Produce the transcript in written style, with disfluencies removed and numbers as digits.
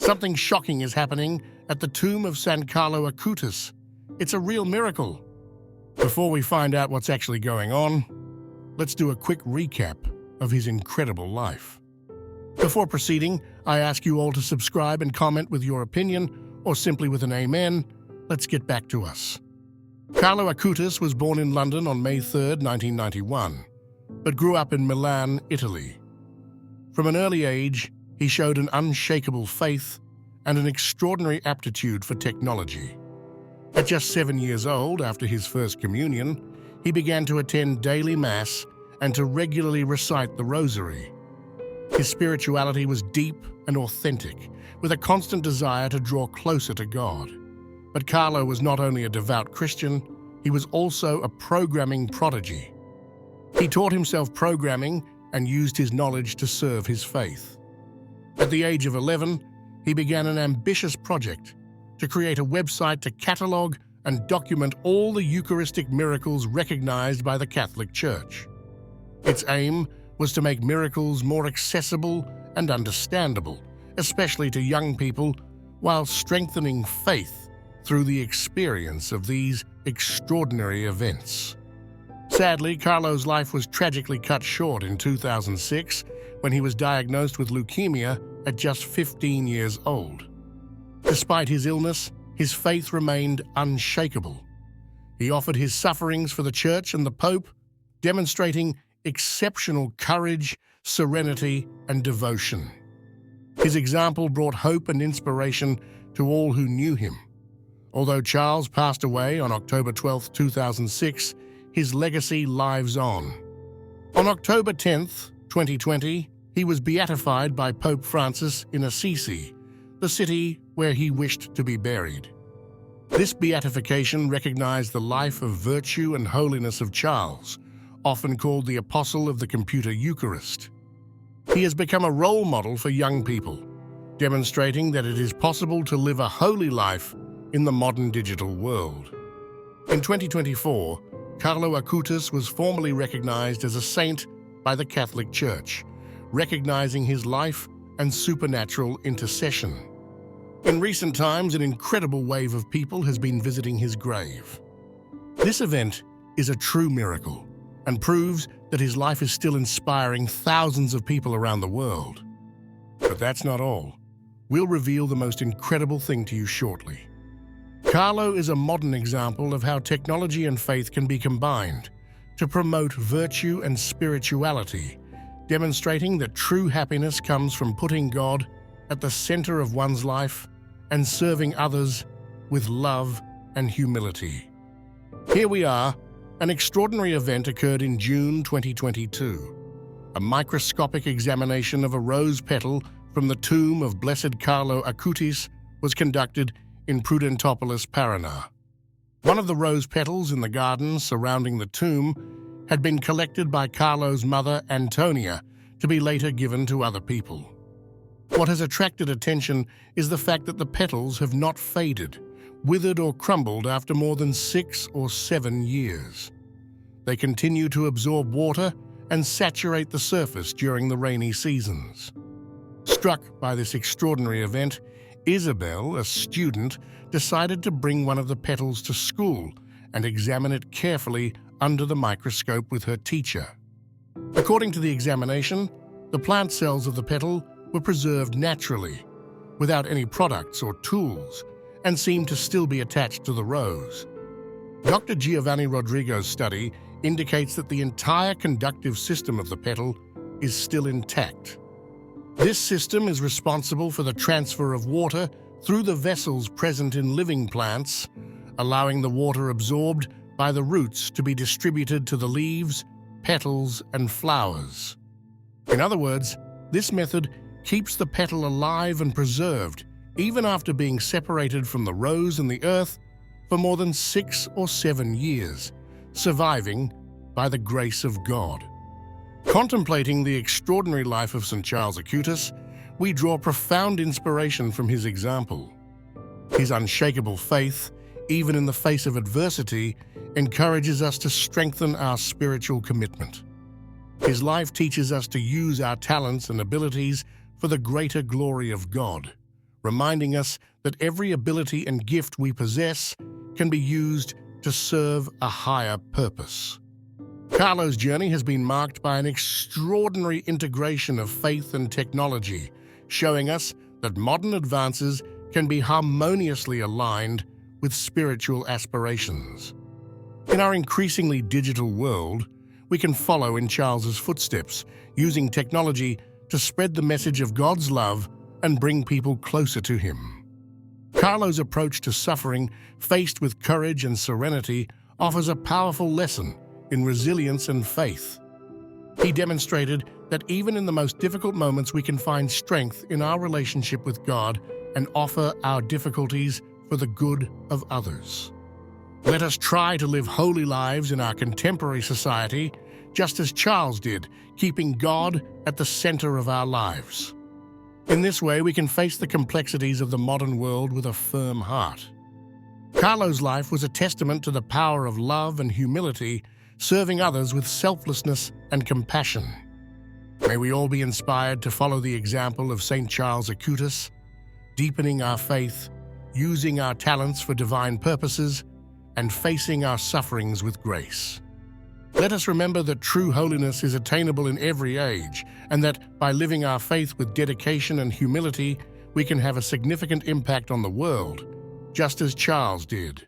Something shocking is happening at the tomb of Saint Carlo Acutis. It's a real miracle. Before we find out what's actually going on, let's do a quick recap of his incredible life. Before proceeding, I ask you all to subscribe and comment with your opinion, or simply with an amen. Let's get back to us. Carlo Acutis was born in London on May 3, 1991, but grew up in Milan, Italy. From an early age, he showed an unshakable faith and an extraordinary aptitude for technology. At just 7 years old, after his first communion, he began to attend daily Mass and to regularly recite the Rosary. His spirituality was deep and authentic, with a constant desire to draw closer to God. But Carlo was not only a devout Christian, he was also a programming prodigy. He taught himself programming and used his knowledge to serve his faith. At the age of 11, he began an ambitious project to create a website to catalogue and document all the Eucharistic miracles recognized by the Catholic Church. Its aim was to make miracles more accessible and understandable, especially to young people, while strengthening faith through the experience of these extraordinary events. Sadly, Carlo's life was tragically cut short in 2006 when he was diagnosed with leukemia at just 15 years old. Despite his illness, his faith remained unshakable. He offered his sufferings for the Church and the Pope, demonstrating exceptional courage, serenity, and devotion. His example brought hope and inspiration to all who knew him. Although Charles passed away on October 12, 2006, his legacy lives on. On October 10, 2020, he was beatified by Pope Francis in Assisi, the city where he wished to be buried. This beatification recognized the life of virtue and holiness of Charles, often called the Apostle of the Computer Eucharist. He has become a role model for young people, demonstrating that it is possible to live a holy life in the modern digital world. In 2024, Carlo Acutis was formally recognized as a saint by the Catholic Church, recognizing his life and supernatural intercession. In recent times, an incredible wave of people has been visiting his grave. This event is a true miracle and proves that his life is still inspiring thousands of people around the world. But that's not all. We'll reveal the most incredible thing to you shortly. Carlo is a modern example of how technology and faith can be combined to promote virtue and spirituality, demonstrating that true happiness comes from putting God at the center of one's life and serving others with love and humility. Here we are. An extraordinary event occurred in June 2022. A microscopic examination of a rose petal from the tomb of Blessed Carlo Acutis was conducted in Prudentopolis, Paraná. One of the rose petals in the garden surrounding the tomb had been collected by Carlo's mother, Antonia, to be later given to other people. What has attracted attention is the fact that the petals have not faded, withered or crumbled after more than 6 or 7 years. They continue to absorb water and saturate the surface during the rainy seasons. Struck by this extraordinary event, Isabel, a student, decided to bring one of the petals to school and examine it carefully under the microscope with her teacher. According to the examination, the plant cells of the petal were preserved naturally, without any products or tools, and seemed to still be attached to the rose. Dr. Giovanni Rodrigo's study indicates that the entire conductive system of the petal is still intact. This system is responsible for the transfer of water through the vessels present in living plants, allowing the water absorbed by the roots to be distributed to the leaves, petals, and flowers. In other words, this method keeps the petal alive and preserved even after being separated from the rose and the earth for more than 6 or 7 years, surviving by the grace of God. Contemplating the extraordinary life of St Charles Acutis, we draw profound inspiration from his example. His unshakable faith, even in the face of adversity, encourages us to strengthen our spiritual commitment. His life teaches us to use our talents and abilities for the greater glory of God, reminding us that every ability and gift we possess can be used to serve a higher purpose. Carlo's journey has been marked by an extraordinary integration of faith and technology, showing us that modern advances can be harmoniously aligned with spiritual aspirations. In our increasingly digital world, we can follow in Charles's footsteps, using technology to spread the message of God's love and bring people closer to Him. Carlo's approach to suffering, faced with courage and serenity, offers a powerful lesson in resilience and faith. He demonstrated that even in the most difficult moments we can find strength in our relationship with God and offer our difficulties for the good of others. Let us try to live holy lives in our contemporary society, just as Charles did, keeping God at the center of our lives. In this way, we can face the complexities of the modern world with a firm heart. Carlo's life was a testament to the power of love and humility, serving others with selflessness and compassion. May we all be inspired to follow the example of St Charles Acutis, deepening our faith, using our talents for divine purposes, and facing our sufferings with grace. Let us remember that true holiness is attainable in every age, and that by living our faith with dedication and humility, we can have a significant impact on the world, just as Charles did.